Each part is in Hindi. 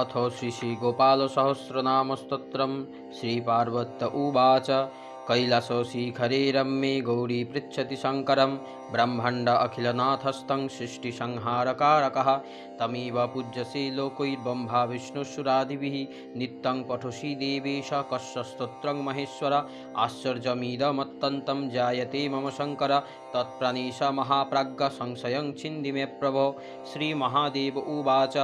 अथो श्रीगोपालसहस्रनामस्तोत्रम् श्रीपार्वत्य उवाच कैलासशिखरे रम्ये गौरी पृच्छति शङ्करं ब्रह्माण्ड अखिलनाथस्तं सृष्टिसंहारकारकः तमेव पूज्यसे लोकैर्ब्रह्मा विष्णुसुरादिभिः नित्यं पठोषि देवेश कस्य स्तोत्रं महेश्वर आश्चर्यमिदमत्यन्तं जायते मम शङ्कर तत्प्रणेश महाप्राज्ञ संशयं छिन्दि मे प्रभो श्रीमहादेव उवाच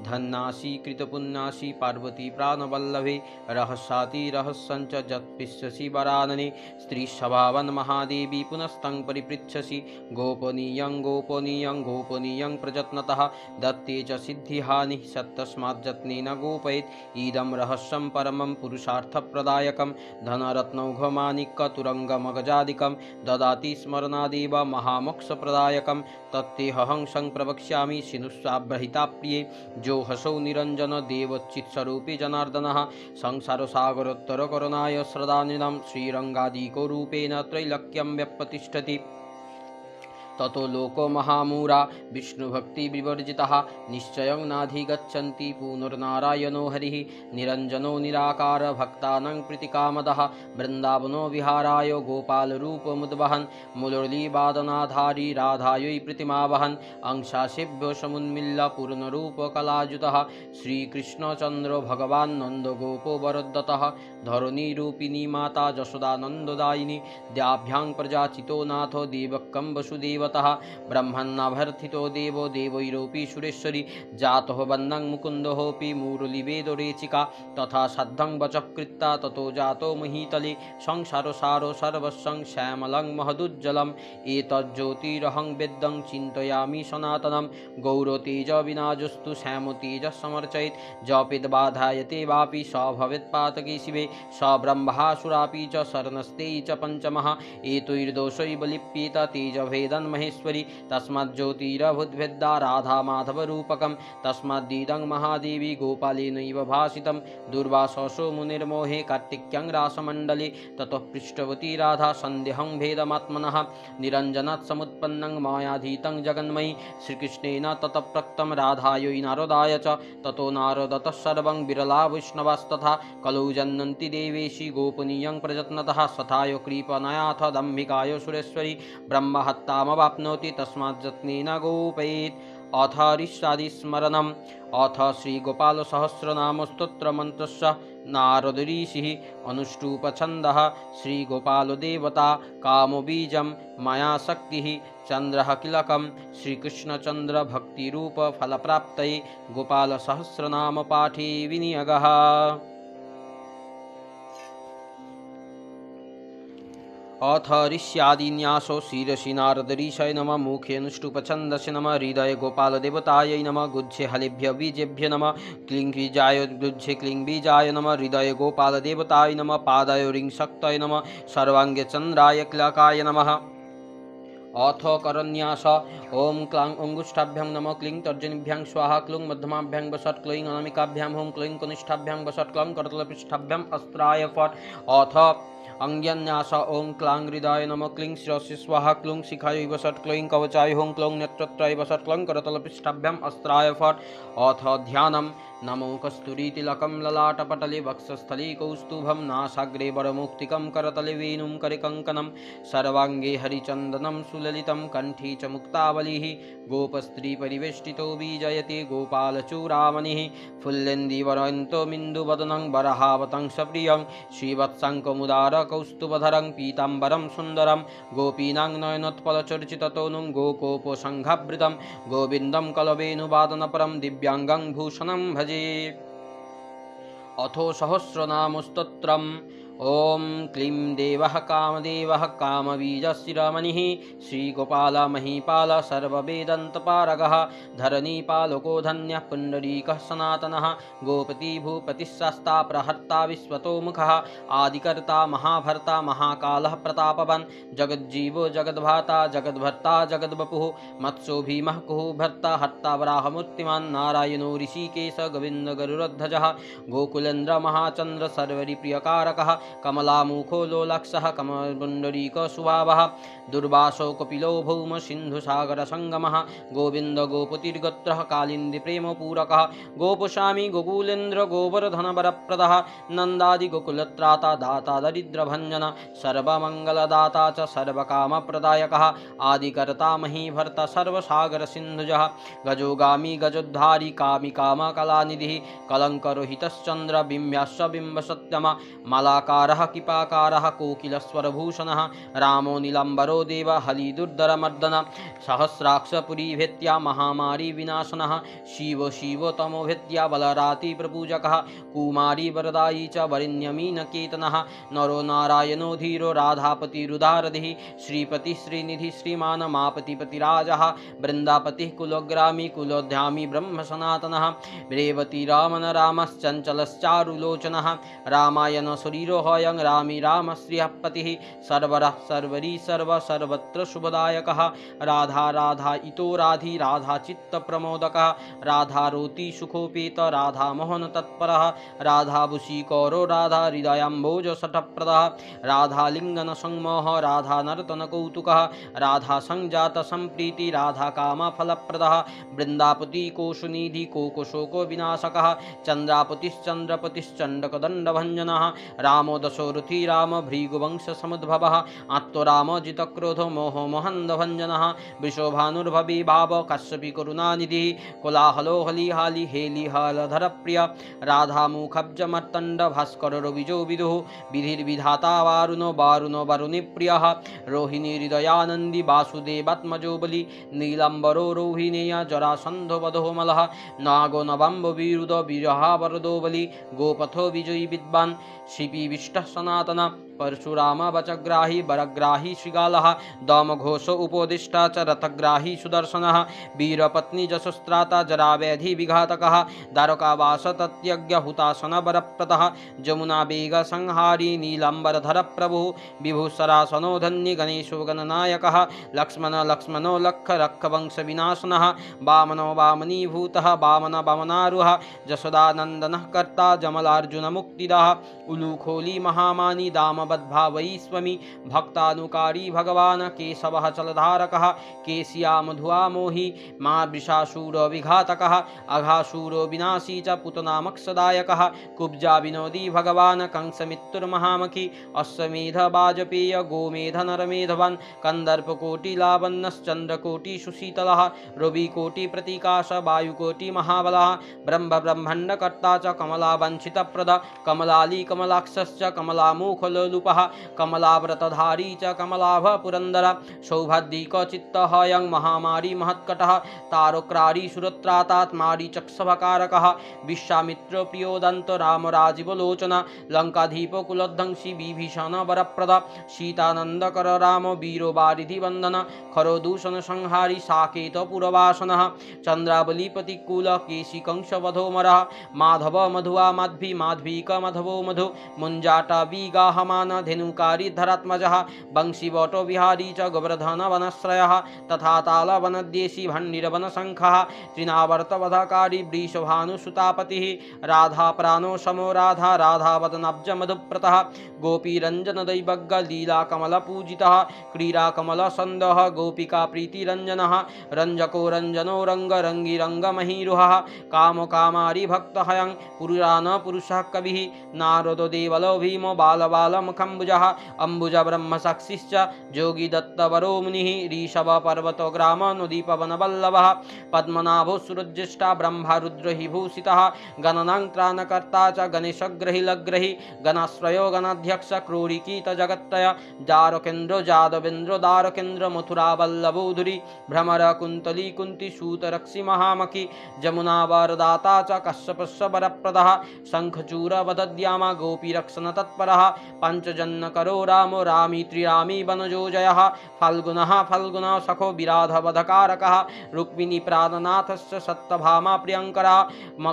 धन्यासि कृतपुण्यासि पार्वती प्राणवल्लभे रहस्याति रहस्यञ्च यत्पिष्यसि वरानने स्त्रीस्वभावन् महादेवी पुनस्तं परिपृच्छसि गोपनीयं गोपनीयं गोपनीयं प्रयत्नतः दत्ते च सिद्धिहानिः सत्तस्माज्जत्नेन गोपयेत् इदं रहस्यं परमं पुरुषार्थप्रदायकं धनरत्नौघमाणिक्यतुरङ्गमगजादिकं ददाति स्मरणादेव महामोक्षप्रदायकं तत्तेऽहं संप्रवक्ष्यामि शिनुस्वाभ्रहिता प्रिये जो हसौ निरञ्जन देवचित्स्वरूपी जनार्दनः संसारसागरोत्तरकरुणाय श्रद्धानिधं श्रीरङ्गादिको रूपेण त्रैलोक्यं व्यप्रतिष्ठति ततो लोको महामूरा विष्णुभक्तिविवर्जितः निश्चयं नाधिगच्छन्ति पुनर्नारायणो हरिः निरञ्जनो निराकार भक्तानां प्रीतिकामदः वृन्दावनो विहाराय गोपालरूपमुद्वहन् मुरलीवादनाधारी राधायै प्रीतिमावहन् अंशासेभ्यो समुन्मील्य पूर्णरूपकलायुतः श्रीकृष्णचन्द्रो भगवान् नन्दगोपो वरोद्धतः धरणीरूपिणी माता जशोदानन्ददायिनी द्याभ्यां प्रजाचितो नाथो देवकं वसुदेव ब्रह्मन्नाभर्थितो देवो देवैरोपि सुरेश्वरी जातो वन्दं मुकुन्दोऽपि मुरलीवेदरेचिका तथा साद्धं वचकृत्ता ततो जातो महीतले संसारसारो सर्वस्वं श्यामलं महदुज्ज्वलम् एतज्ज्योतिरहं वेद्यं चिन्तयामि सनातनं गौरतेजविनाजुस्तु श्यामतेजसमर्चयेत् जपेद्बाधायते वापि स भवेत्पातके शिवे स ब्रह्मासुरापि च शरणस्ते च पञ्चमः एतैर्दोषै बलिप्येत तेजभेदन् महेश्वरी तस्माज्ज्योतिरभूद्भेद्या राधा माधवरूपकं तस्माद्दीदं महादेवी गोपालेनैव भासितं दुर्वाससो मुनिर्मोहे कार्तिक्यं रासमण्डले ततः पृष्ठवती राधा सन्देहं भेदमात्मनः निरञ्जनात् समुत्पन्नं मायाधीतं जगन्मयी श्रीकृष्णेन ततः प्रक्तं राधायै नारदाय च ततो नारदतः सर्वं विरला वैष्णवास्तथा कलौ जन्नन्ति देवेशी गोपनीयं प्रयत्नतः सथाय कृपणयाथ दम्भिकाय सुरेश्वरी ब्रह्महत्तामवाप्नोति तस्माज्जत्नेन गोपयेत् अथ ऋष्यादिस्मरणम् अथ श्रीगोपालसहस्रनामस्तोत्रमन्त्रस्य नारदऋषिः अनुष्टुप्छन्दः श्रीगोपालदेवता कामबीजं माया शक्तिः चन्द्रः किलकं श्रीकृष्णचन्द्रभक्तिरूपफलप्राप्तये गोपालसहस्रनामपाठे विनियोगः। अथ ऋष्यादिन्यासो शिरसि नारदऋषये नमः मुखे अनुष्टुप्छन्दसे नमः हृदये गोपालदेवतायै नमः गुज्झे हलेभ्य बीजेभ्य नमः क्लीं बीजाय गुज्झे क्लीं बीजाय नमः हृदये गोपालदेवताय नमः पादयो ऋङ्शक्तये नमः सर्वाङ्गे चन्द्राय किलकाय नमः। अथ करन्यास ओं क्लां अंगुष्ठाभ्यां नमः क्लीं तर्जनीभ्यां स्वाहा क्लूं मध्यमाभ्यां वसट् क्लीं अनामिकाभ्यां हों क्लीं कनिष्ठाभ्यां वसट् क्लं करतलपृष्ठाभ्याम् अस्त्राय फट्। अथ अंग्यन्यास ओं क्लां हृदय नमः क्लीं शिरसि स्वाहा क्लूं शिखायै वसट् क्लीं कवचाय हों क्लौं नेत्रत्रये वसट् क्लं करतलपृष्ठाभ्याम् अस्त्राय फट्। अथ ध्यानं नमो कस्तूरीतिलकं ललाटपटले वक्षस्थले कौस्तुभं नासाग्रे वरमुक्तिकं करतले वेणुं करिकङ्कणं सर्वाङ्गे हरिचन्दनं सुललितं कण्ठे च मुक्तावलिः गोपस्त्रीपरिवेष्टितो विजयते गोपालचूडामणिः फुल्लेन्दीवरन्तो मिन्दुवदनं वरहावतं सप्रियं श्रीवत्सङ्कमुदारकौस्तुभधरं पीताम्बरं सुन्दरं गोपीनां नयनोत्पलचर्चिततनुं गोकोपसङ्घावृतं गोविन्दं कलवेणुवादनपरं दिव्याङ्गं भूषणं भजे। अथो सहस्रनामस्तोत्रम् ओं क्लीं देवः कामदेवः कामबीजशिरोमणिः श्रीगोपालमहीपाल सर्ववेदान्तपारगः धरणीपालको धन्यः पुण्डरीकः सनातनः गोपति भूपतिशास्ता प्रहर्ता विश्वतोमुखः आदिकर्ता महाभर्ता महाकालः प्रतापवान् जगज्जीवो जगद्भाता जगद्भर्ता जगद्वपुः मत्स्यो भीमः कुः भर्ता हर्ता वराहमूर्तिमान् नारायणो ऋषिकेश गोविन्दगरुडध्वजः गोकुलेन्द्र महाचन्द्र सर्वरिप्रियकारकः कमलामुखो लोलाक्षः कमलपुण्डरीकशुभावः दुर्वासो कपिलो भौम सिन्धुसागरसङ्गमः गोविन्द गोपतिर्गोत्रः कालिन्दीप्रेमपूरकः गोपुष्यामि गोकुलेन्द्र गोवर्धनवरप्रदः नन्दादिगोकुलत्राता दाता दरिद्रभञ्जन सर्वमङ्गलदाता च सर्वकामप्रदायकः आदिकर्ता महीभर्ता सर्वसागरसिन्धुजः गजोगामी गजोद्धारी कामी कामकलानिधिः कलङ्करोहितश्चन्द्र बिम्याश्च बिम्बसत्यमा मालाकारः कृपाकारः कोकिलस्वरभूषणः रामो नीलाम्बरो देव हलिदुर्धरमर्दन सहस्राक्षपुरीभेत्या महामारी विनाशनः शिव शिव तमोभेत्या बलरातिप्रपूजकः कुमारी वरदायी च वरिण्यमीनकेतनः नरो नारायणो धीरो राधापतिरुदारधिः श्रीपति श्रीनिधि श्रीमान मापतिपतिराजः वृन्दापतिः कुलग्रामी कुलोध्यामी ब्रह्म सनातनः रेवती रामन रामश्चञ्चलश्चारुलोचनः रामायण शरीरो हयं रामी रामश्रियः पतिः सर्वरः सर्वरी सर्व सर्वत्र शुभदायकः राधा राधा इतो राधी राधा चित्तप्रमोदकः राधा रोति सुखोपेत राधा मोहन तत्परः राधा बुशीकौरो राधा हृदयाम्भोज सठप्रदः राधा लिंगन संमोह राधा नर्तन कौतुकः राधा संजात संप्रीति राधा काम फलप्रदः वृंदापति कोशनिधि कोकोशोको विनाशकः चंद्रापतिश्चंद्रपतिश्चंडकदंडभंजनः रामो दशोरथी राम भृगुवंश समुद्भवः आत्मराम जितक्रोधो मोहो मोहन्दभंजनः वृषभानुर्भवी भाव कश्यपि करुणानिधिः कोलाहलो हलिहालि हेलिहलधर प्रिय राधा मुखब्जमर्तंड भास्कर रविजो विदुः विधिर्विधाता वारुणो वारुणो वरुणि प्रियः रोहिणी हृदयानंदी वासुदेवात्मजो बलि नीलांबरो रोहिणेय जरासंधो वधो मलः नागो नवम्ब विरुद विरहा वरदो बलि गोपथो विजयी विद्वान् शिपिविष्टः सनातन परशुराम वचग्राही वरग्राही श्रीगालः दमघोष उपदिष्टा च रथग्राही सुदर्शनः वीरपत्नी जशस्त्राता जराव्याधि विघातकः द्वारकावास तत्यज्ञ हुतासन वरप्रतः जमुना वेग संहारी नीलांबरधर प्रभुः विभूषरासनो धन्य गणेशो गणनायकः लक्ष्मण लक्ष्मणो लक्ष रक्ष वंश विनाशनः वामनो वामनीभूतः वामन वामनारुह जशोदानन्दनः कर्ता जमलार्जुन मुक्तिदः उलूखोली महामानी दामवद्भावई स्वमी भक्तानुकारी भगवान केशवः चलधारकः केशिया मधुआ मोही माँ वृषासूर विघातकः अघासूरो विनाशी च पुतनामक्षदायकः कुब्जा विनोदी भगवान कंसमित्तुर्महामखी अश्वमेध वाजपेय गोमेध नरमेधवान् कंदर्पकोटि लावण्यश्चंद्रकोटि सुशीतलः रविकोटि प्रतीकाश वायुकोटि महाबलः ब्रह्म ब्रह्मांडकर्ता च कमलावंशितप्रद कमलाली कमलाक्षश्च कमलामुखलोलुपः कमलाव्रतधारी च कमलाभ पुरंदर सौभद्रिक चित्तहयं महामारी महत्कटः तारक्रारी सुरत्रातात्मारी चक्षभकारकः विश्वामित्र प्रियोदंत राम राजीवलोचन लंकाधीप कुलध्वंसी विभीषण वरप्रद सीतानंदकर राम वीरो वारिधि वंदन खरो दूषण संहारी साकेत पुरवासनः चंद्रावलीपति कुल केशी कंस वधोमरः माधव मधुआ माध्वी माध्वीक मधवो मधु मुंजाटा वीगाहमान धेनुकारी धरात्मजः वंशीवटो विहारी च गोवर्धन वनश्रयः तथा ताल वनद्येशी भण्डिरवन शंखः त्रिनावर्तवधकारी वृषभानुसुतापतिः राधा प्राणो समो राधा राधावदनाब्ज मधुप्रतः गोपीरंजन दैवज्ञ लीला कमल पूजितः क्रीड़ा कमल संदः गोपिका प्रीतिरंजनः रंजको रंजनो रंग रंगी रंग महीरुहः काम कामारी भक्त हयं पुराण पुरुषः कविः नारदो देवलो भीमो बाल बाल मुखम्बुजः अम्बुज ब्रह्म साक्षिश्च जोगी दत्तवरो मुनिः ऋषभ पर्वतो ग्राम नुदीपवन वल्लभः पद्मनाभो सुरज्येष्ठा ब्रह्मा रुद्रहि भूषितः गणनां त्राणकर्ता च गणेशग्रहि लग्रहि गणाश्रयो गणाध्यक्ष क्रोरीकीत जगत्त्रय जारकेन्द्रो जादवेन्द्रो दारकेन्द्र मथुरा वल्लभोधुरी भ्रमर कुन्तली कुन्ती सूतरक्षि महामखी जमुना वरदाता च कश्यपस्य वरप्रदः शंखचूर वदद्यामा गोपीरक्षण तत्परः पंच पंचजन्न करो रामो रामी त्रिरामी वनजो जयः फाल्गुनः फाल्गुनः सखो विराधवधकारकः रुक्मिणी प्राणनाथस्य सत्यभामा प्रियंकरा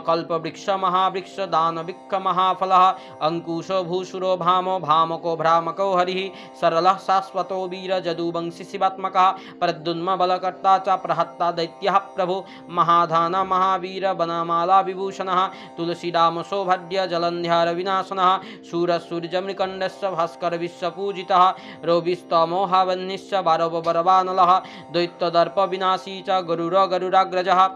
कल्पवृक्ष महावृक्ष दानविक्ष महाफलः अंकुशो भूषुरो भामो भामको भ्रामको हरिः सरलः शाश्वतो वीर जदुवंशी शिवात्मकः प्रद्युम्न बलकर्ता च प्रहत्ता दैत्यः प्रभु महाधान महावीर वनमाला विभूषणः तुलसीराम सौभद्य जलन्ध्यार विनाशनः शूरसूर्यमृकण्डस्य भास्कर विश्वपूजितः रोविस्तमोहावन्निश्च वारव वरवानलः दैत्यदर्प विनाशी च गरुडाग्रजः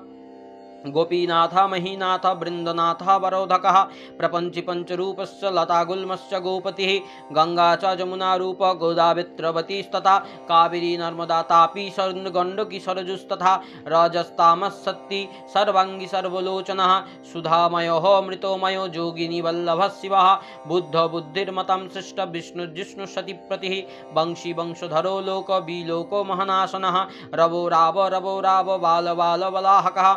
गोपीनाथ महीनाथ बृंदनाथ वरोधकः प्रपंच पंचरूपस्य लतागुल्मस्य गोपतिः गंगा च जमुना रूप गोदावृत्रवतीस्तथा कावेरी नर्मदा तापी गंडकी सरजुस्तथा रजस्तामस्सत्ती सर्वांगी सर्वलोचनः सुधामयो मृतोमयो जोगिनी वल्लभः शिवः बुद्ध बुद्धिर्मतं सृष्ट विष्णु सतिप्रतिः वंशी वंशधरो लोक विलोको महनाशनः रवो राव बाल बलाहकः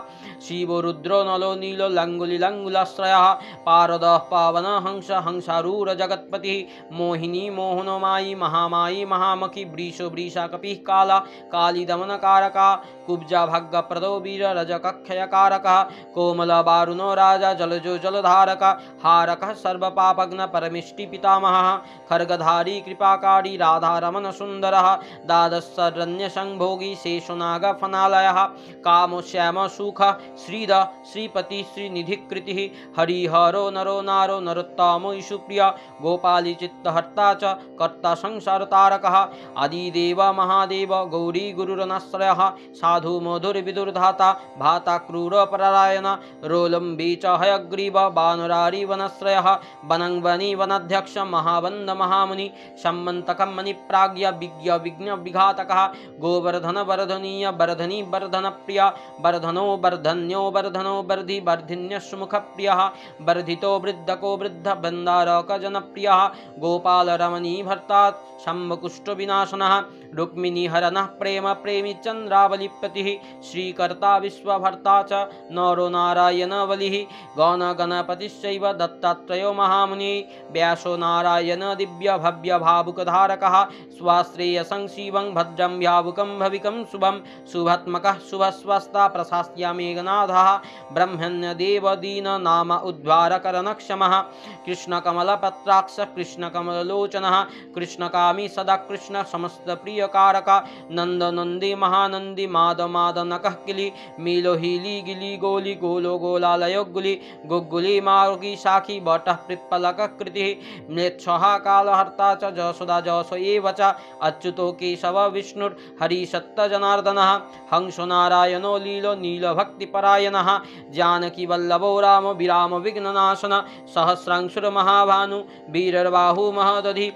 शिवो रुद्रो नलो नीलो लंगुलिलंगुलाश्रयः पारदः पावन हंस हंसारूर जगत्पतिः मोहिनी मोहनमायी महामायी महामखी वृषो वृषा कपिः काला काली दमनकारका कुब्जा भाग्यप्रदो वीर रजकक्षयकारकः कोमल वारुणो राजा जलजो जलधारक हारकः सर्वपापग्न परमिष्टि पितामहः खड्गधारी कृपाकारी राधारमण सुंदरः द्वादशरण्यसंभोगी शेषनाग फनालयः कामो श्याम सुख श्रीद श्रीपति श्रीनिधिकृतिः हरिहरो नरो नारो नरोत्तमो ईशुप्रिय गोपाली चित्तहर्ता च कर्ता संसार तारकः आदिदेव महादेव गौरी गुरुरनाश्रयः साधु मधुर विदुर्धाता भाता क्रूर परायण रोलंबी च हयग्रीव वानरारी वनाश्रयः वनंवनी वनाध्यक्ष महावंद महामुनि सम्मंतकं मणिप्राज्ञ विज्ञ विघ्न विघातकः गोवर्धन वर्धनीय वर्धनी वर्धन प्रिय वर्धनो वर्धन्यो वर्धनो वर्धि वर्धिन्यश्मुख प्रियः वर्धितो वृद्धको वृद्ध बंदारक जनप्रियः गोपाल रमणी भर्ता शम्भकुष्ठ विनाशनः रुक्मिणी हरनः प्रेम प्रेमी चंद्रावलीपतिः श्रीकर्ता विश्वभर्ता च नरो नारायण बलिः गण गणपतिश्चैव दत्तात्रेयो महामुनि व्यासो नारायण दिव्य भव्य भावुकधारकः स्वाश्रेयसं शिवं भद्रं भावुकं भविकं शुभं शुभात्मकः शुभस्वस्ता प्रशास्त्या मेघनाथः ब्रह्मण्यदेव दीन नाम उद्धारकरणक्षमः कृष्णकमलपत्राक्ष कृष्णकमललोचनः कृष्णकामी सदा कृष्ण समस्त प्रियकारक नंदी महानंदी मादनकः किली मीलो हीली गिली गोली गोलो गोलालयो गुली गुग्गुली मार्गी शाखी बटः पिप्पलक कृतिः म्लेच्छः कालहर्ता च जसोदा जसो एव च अच्युतो केशव विष्णुर्हरि सत्त जनार्दनः हंसो नारायणो लीलो नीलभक्तिपरायणः जानकी वल्लभो राम विराम विघ्ननाशन सहस्रांशुर महाभानु वीरर्बाहु महदधि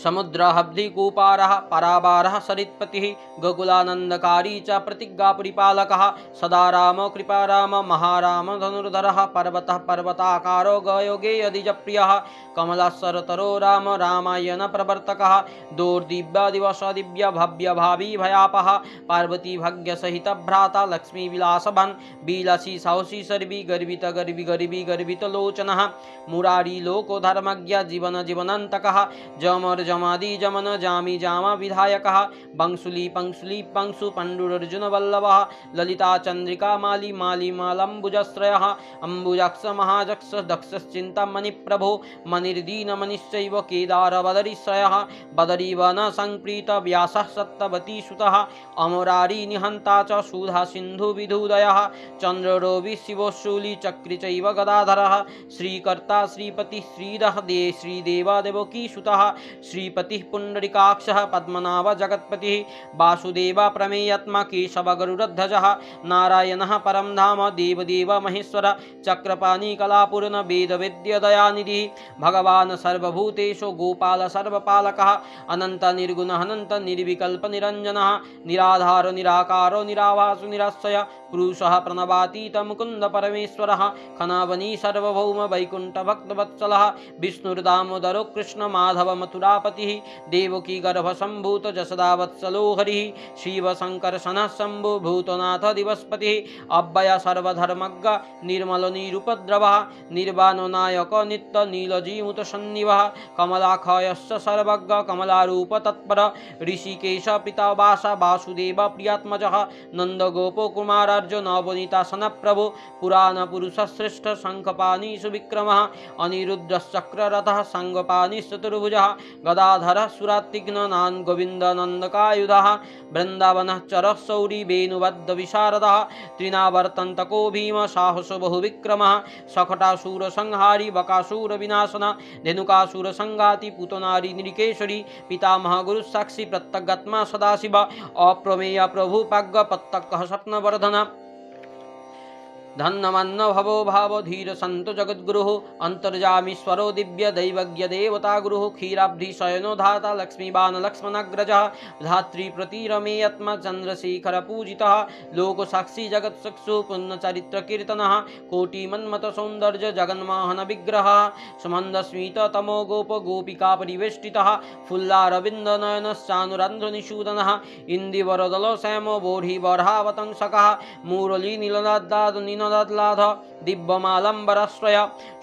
समुद्रहब्धि कूपारः परावारः सरित्पतिः गोकुलानंदकारी च प्रतिज्ञापरिपालकः सदा राम कृपा राम महाराम धनुर्धरः पर्वतः पर्वताकारो गयोगे यदिजप्रियः कमलासरतरो राम रामायण प्रवर्तकः दोर्दिव्य दिवस दिव्य भव्य भावी भयापः पार्वती भाग्य सहित भ्राता लक्ष्मी विलासवान् विलासी साहसी सर्वी गर्वित गर्वी गर्वी गर्वित लोचनः मुरारी लोको धर्मज्ञ जीवन जीवनान्तकः जमर जमादि जमन जामी जामा विधायकः बंसुली पंसुली पंसु पंडुरर्जुन वल्लभः ललिता चंद्रिका माली माली मालंबुजश्रयः अंबुजक्ष महाजक्ष दक्षश्चिंतामणि प्रभो मनिर्दीन मनिश्चैव केदार बदरीश्रयः बदरीवन संप्रीत व्यासः सत्तवती सुतः अमरारी निहंता च सुधा सिंधु विधुदयः चंद्ररोवि शिवशूली चक्री चैव गदाधरः श्रीकर्ता श्रीपति श्रीदः दे श्रीदेवदेवकी सुतः श्रीपतिः पुंडरीकाक्षः पद्मनाभ जगत्पतिः वासुदेव प्रमेयात्मा केशव गरुडध्वजः नारायणः परम धाम देवदेव महेश्वर चक्रपाणि कलापूर्ण वेदवेद्य दयानिधिः भगवान् सर्वभूतेषु गोपाल सर्वपालकः अनंत निर्गुण अनंत निर्विकल्प निरंजनः निराधार निराकारो निराभासो निराश्रय पुरुषः प्रणवातीत मुकुन्द परमेश्वरः खनावनी सर्वभौम वैकुण्ठ भक्तवत्सलः विष्णुर्दामोदरो कृष्ण माधव मथुरापतिः देवकी गर्भसम्भूत जसदा वत्सलो हरिः शिव शङ्कर शनः शम्भो भूतनाथ दिवसपतिः अव्यय सर्वधर्मज्ञ निर्मल निरुपद्रवः निर्वाणो नायक नित्य नीलजीमुत सन्निवः कमलाखयश्च सर्वज्ञ कमलारूप तत्पर ऋषिकेश पिता वासा वासुदेव प्रियात्मजः नन्दगोपो कुमारार्जुन नवनीता सनप्रभो पुराण पुरुष श्रेष्ठ शङ्खपाणि सुविक्रमः अनिरुद्धश्चक्ररथः साङ्गपाणिश्चतुर्भुजः गदाधरः सुरातिघ्न नान् गोविन्दनन्दकायुधः वृन्दावनः चरः शौरी वेणुबद्ध विशारदः त्रिनावर्तन्तको भीम साहसो बहुविक्रमः शकटासुरसंहारी बकासुरविनाशनः धेनुकासुरसंघाति पूतनारी नृकेश्वरी पितामह गुरुसाक्षी प्रत्यगात्मा सदाशिव अप्रमेय प्रभु पाग्य प्रत्यक्ष स्वप्नवर्धन धन्यमन्न भवो भाव धीर संतो जगद्गुरु अंतर्जामीश्वरो दिव्य दैवज्ञ देवता गुरु क्षीराब्धि शयनो धाता लक्ष्मीबान लक्ष्मणाग्रज धात्री प्रतिरमेयत्म चंद्रशेखर पूजितः लोक साक्षी जगत चक्षु पुण्यचरित्र कीर्तनः कोटि मन्मथ सौंदर्य जगन्मोहन विग्रह सुमंदस्मित तमो गोप गोपिका परिवेष्टितः फुल्लारविंद नयन चानुरंध्र निषूदनः इंदिवरदल श्याम बोधि बर्हावतंसकः मुरली नीलनादाद ददलाध दिव्यमालंबराश्रय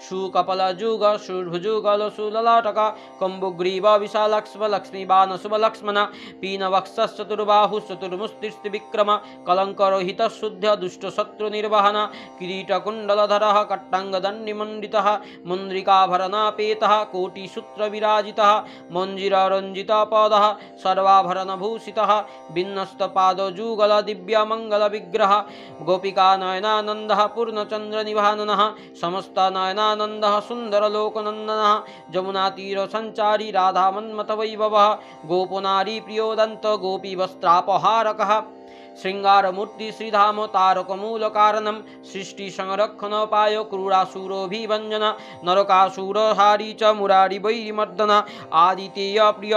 सुकपलजुग सुभुजुगल सुललाटक कम्बुग्रीव विशालक्ष्म लक्ष्मीबान शुभलक्ष्मण पीनवक्षश्चतुर्बाहु चतुर्मुष्टिस्त्रिविक्रम कलंकरोहित शुद्ध दुष्ट शत्रु निर्वहन किरीटकुण्डलधरः कट्टाङ्गदण्डिमण्डितः मुन्द्रिकाभरणपेतः कोटिसूत्र विराजितः मञ्जिररञ्जितपदः सर्वाभरणभूषितः विन्यस्तपादजुगल दिव्यमङ्गलविग्रह गोपिकानयनानन्दः पूर्णचन्द्रनिभाननः समस्तनयनानन्दः सुन्दरलोकनन्दनः जमुनातीरसञ्चारी राधामन्मथवैभवः गोपनारी प्रियोदन्त गोपीवस्त्रापहारकः श्रृंगारमूर्ति श्रीधाम तारकमूल कारणम सृष्टि संरक्षणोपाय क्रूरासुरोभिभञ्जन नरकासुरहारी च मुरारी वैरिमर्दन आदितेय प्रिय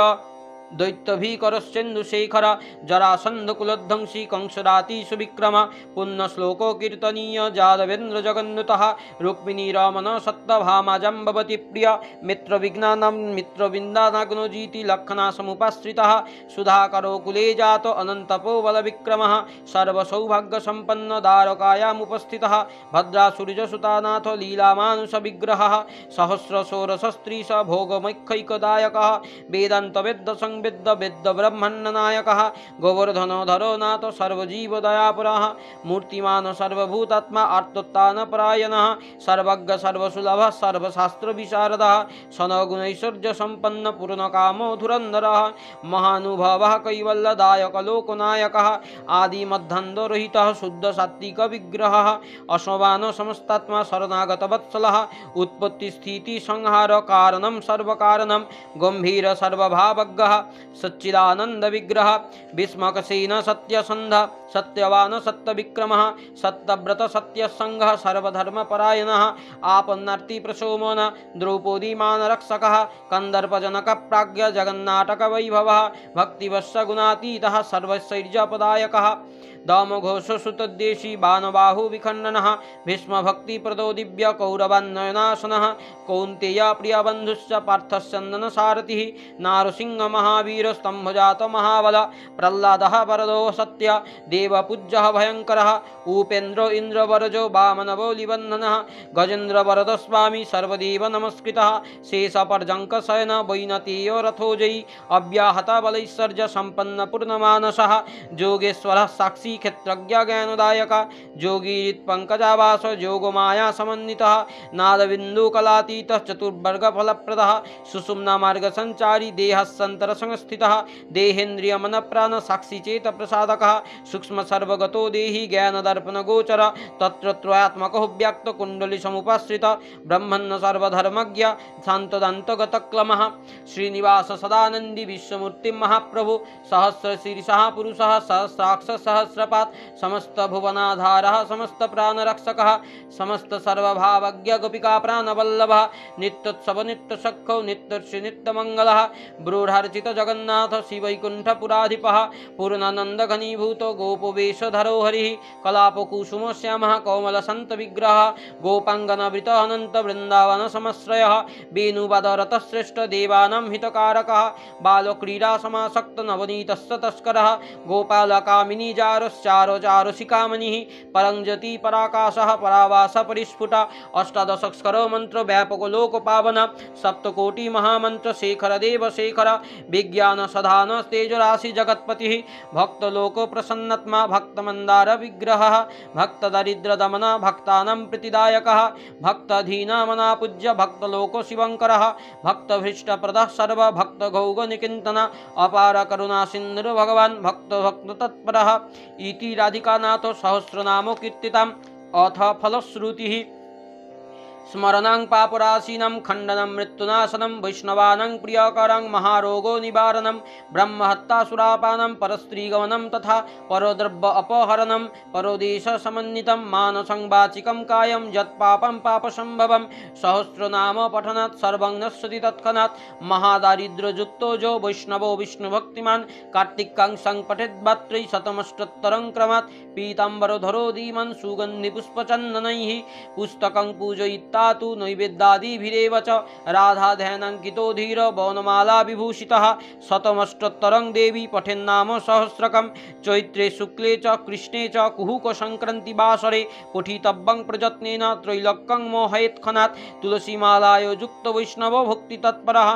दैत्यभीकरश्चेन्दुशेखर जरासन्धकुलध्वंसी कंसराति सुविक्रम पुण्यश्लोको कीर्तनीय जादवेन्द्र जगन्नुतः रुक्मिणी रमण सत्तभामा जम्बवती प्रिय मित्रविघ्नानं मित्रविन्दानग्नोजीति लक्षणा समुपाश्रितः सुधाकरो कुले जातो अनन्तपो बलविक्रमः सर्वसौभाग्यसम्पन्न द्वारकायामुपस्थितः भद्रासुरजसुतानाथ लीलामानुषविग्रहः सहस्रषोरशस्त्रीश भोगमैखैकदायकः वेदान्तवेद्य विद्ध विद्ध ब्रह्मण्ड नायक गोवर्धनोधरो नाथ सर्वजीवदयापुरः मूर्तिमान सर्वभूतात्मा आर्तोत्तान परायणः सर्वज्ञ सर्वसुलभ सर्वशास्त्र विशारदः सनगुणैश्वर्य संपन्न पूर्णकामो धुरन्धरः महानुभावः कैवल्यदायक लोकनायकः आदिमध्यान्धरहितः शुद्ध सात्विक विग्रहः अशोभान समस्तात्मा शरणागत वत्सलः उत्पत्ति स्थिति संहार कारणं सर्वकारणं गंभीर सर्वभावज्ञः सच्चिदानंद विग्रह भीष्मकसेन सत्यसंध सत्यवान सत्यविक्रमः सत्यव्रत सत्यसंघ सर्वधर्मपरायणः आपन्नार्ति प्रशोमन द्रौपदीमान रक्षकः कंदर्पजनक प्राज्ञ जगन्नाटक वैभवः भक्तिवश्य गुणातीतः सर्वशैर्यपदायकः दामघोषसुतद्देशी बाणबाहु विखण्डनः भीष्मभक्तिप्रदो दिव्य कौरवान्नयनाशनः कौन्तेय प्रियबन्धुश्च पार्थश्चन्दन सारथिः नारसिंह महावीर स्तम्भजात महाबल प्रह्लादः वरदो सत्य देवपूज्यः भयङ्करः उपेन्द्र इन्द्रवरजो वामनवौलिबन्धनः गजेन्द्रवरदस्वामी सर्वदेव नमस्कृतः शेषपर्जङ्कशयन वैनतेयो रथोजयी अव्याहत बलैश्वर्य सम्पन्न पूर्णमानसः जोगेश्वरः साक्षी क्षेत्रज्ञ ज्ञानदायक जोगीरित पंकजावास जोगमाया समन्वितः नादबिन्दुकलातीतः चतुर्वर्ग फलप्रदः सुषुम्ना मार्ग संचारी देहसंतर संस्थितः देहेन्द्रिय मन प्राण साक्षी चेत प्रसादकः सूक्ष्म सर्वगतो देहि ज्ञान दर्पण गोचर तत्र त्रयात्मको व्यक्त कुंडली समुपाश्रित ब्रह्मण्य सर्वधर्मज्ञ शान्तदान्तगतक्लमः श्रीनिवास सदानंदी विश्वमूर्ति महाप्रभु सहस्र शीर्षः पुरुषः सहस्राक्ष सहस्रपात समस्त भुवनाधारः समस्त प्राणरक्षकः समस्त सर्वभावज्ञ गोपिका प्राणवल्लभः नित्योत्सव नित्यसखौ नित्यर्षि नित्यमङ्गलः ब्रूढार्चित जगन्नाथ श्रीवैकुण्ठपुराधिपः पूर्णानन्द घनीभूतो गो गोपोवेशधरो हरिः कलापकुसुमश्यामः कोमलसन्तविग्रहः गोपाङ्गनवृतः अनन्तवृन्दावनसमाश्रयः वेणुवादरतश्रेष्ठ देवानां हितकारकः बालक्रीडासमासक्त नवनीतस्य तस्करः गोपालकामिनीजारश्चारचारसिकामणिः परञ्जति पराकाशः परावासः परिस्फुट अष्टादशस्कर मंत्र व्यापक लोकपावन सप्तकोटि महामंत्र शेखर देव शेखर विज्ञान सधान तेजराशि जगत्पति भक्तलोक प्रसन्नात्मा भक्तमंदार विग्रह भक्त दरिद्र दमन भक्तानां प्रीतिदायकः भक्तधीनामना पूज्य भक्तलोक शिवंकर भक्तभृष्टप्रदः सर्व भक्त गौग निकिंतन अपार करुणा सिंधु भगवान भक्त भक्त तत्परः इति राधिकानाथ सहस्रनाम कीर्तिताम् अथ फलश्रुतिः स्मरणां पापराशिनं खण्डनं मृत्युनाशनं वैष्णवानां प्रियकरं महारोगो निवारणं ब्रह्महत्यासुरापानं परस्त्रीगमनं तथा परोद्रव्य अपहरणं परोदेशसमन्वितं मानसं वाचिकं कायं यत्पापं पापसम्भवं सहस्रनाम पठनात् सर्वं नश्यति तत्क्षणात् महादारिद्र्ययुक्तो जो वैष्णवो विष्णुभक्तिमान् कार्तिकां संपठेद्भात्रै शतमष्टोत्तरं क्रमात् पीताम्बरधरो धीमन् सुगन्धिपुष्पचन्दनैः पुस्तकं पूजयित्वा तु नैवेद्यादिभिरेव च राधाध्यानाङ्कितो धीर वनमाला विभूषितः शतमष्टोत्तरं देवी पठेन्नाम सहस्रकं चैत्रे शुक्ले च कृष्णे च कुहुकसंक्रान्तिवासरे पठितव्यं प्रयत्नेन त्रैलोक्यं मोहयेत्क्षणात् तुलसीमालायो युक्त वैष्णव भक्तितत्परः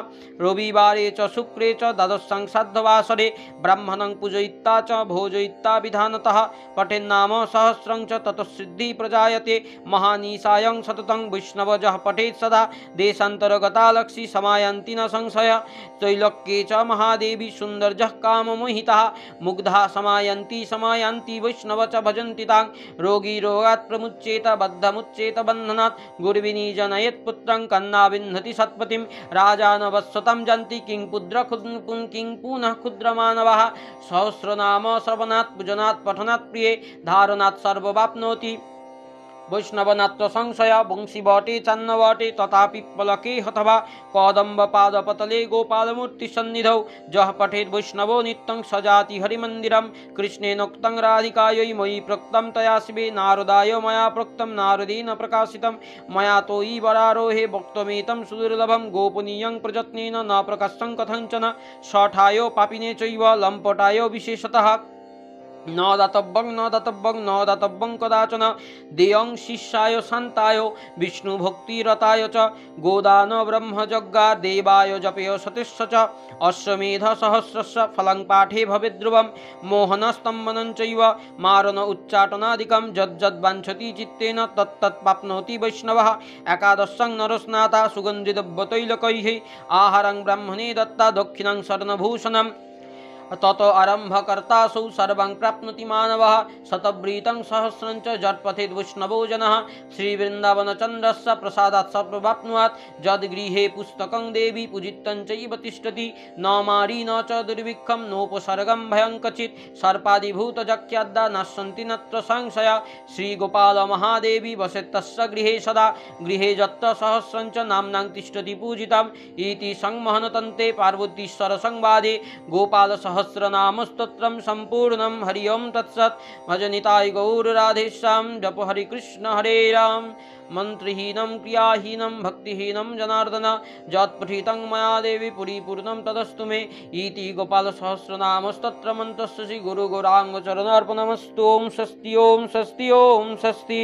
रविवारे च शुक्रे च द्वादशं श्राद्धवासरे ब्राह्मणं पूजयित्वा च भोजयित्वा विधानतः पठेन्नाम सहस्रं च ततःसिद्धि प्रजायते महानिशायं सततं वैष्णवजः पठेत् सदा देशान्तरगता लक्षी समायान्ति न संशय त्रैलोक्ये च महादेवी सुन्दरजः काममोहिताः मुग्धा समायान्ति वैष्णव च भजन्ति तां रोगी रोगात् प्रमुच्येत बद्धमुच्येत बन्धनात् गुर्विनी जनयेत् पुत्रं कन्ना विन्धति सत्पतिं राजानवत्सतं जन्ति किं पुनः क्षुद्रमानवः सहस्रनाम श्रवणात् पूजनात् पठनात् प्रिये धारणात् सर्ववाप्नोति वैष्णवनात्र संशय वंशीवटे चन्नवटे तथा पिप्पलके अथवा कदम्बपादपतले गोपालमूर्तिसन्निधौ जः पठेद् वैष्णवो नित्यं सजाति हरिमन्दिरं कृष्णेनोक्तं राधिकायै मयि प्रोक्तं तया शिवे नारदाय मया प्रोक्तं नारदेन प्रकाशितं मया तोयि वरारोहे वक्तुमेतं सुदुर्लभं गोपनीयं प्रयत्नेन न प्रकाशं कथञ्चन शठाय पापिने चैव लम्पटाय विशेषतः न दातव्यं कदाचन देयं शिष्याय शान्ताय विष्णुभक्तिरताय च गोदान ब्रह्मजज्ञा देवाय जपेय सतिश्च च अश्वमेध सहस्रस्य फलं पाठे भवेद्ध्रुवं मोहनस्तम्भनं चैव मारण उच्चाटनादिकं यद्यद्वाञ्छति चित्तेन तत्तत्प्राप्नोति वैष्णवः एकादशं नरस्नाता सुगन्धिद्रव्यतैलकैः आहारं ब्राह्मणे दत्ता दक्षिणं शरणभूषणम् ततो आरम्भकर्तासौ सर्वं प्राप्नोति मानवः शतव्रीतं सहस्रं च जट्पठेद् वैष्णवो जनः श्रीवृन्दावनचन्द्रस्य प्रसादात् सर्ववाप्नुयात् यद्गृहे पुस्तकं देवी पूजितं चैव तिष्ठति न मारी न च दुर्भिक्षं नोपसर्गं भयं क्वचित् सर्पादिभूतजख्याद्दा नश्यन्ति नत्र संशय श्रीगोपालमहादेवी वसेत्तस्य गृहे सदा गृहे यत्र सहस्रं च नाम्नां तिष्ठति पूजितम् इति संमहनतन्ते पार्वतीश्वरसंवादे गोपाल सहस्रनामस्तोत्रं सम्पूर्णं हरि ओं तत्सत् भजनिताय गौर राधेश्याम जप हरि कृष्ण हरे राम मंत्रहीनं क्रियाहीनं भक्तिहीनं जनार्दन यत्पठितं मया देवी परिपूर्णं तदस्तु मे इति गोपाल सहस्रनामस्तोत्र मंत्रस्य श्री गुरु गौरांग चरणार्पणमस्तु ओं स्वस्ति ओं स्वस्ति ओं स्वस्ति।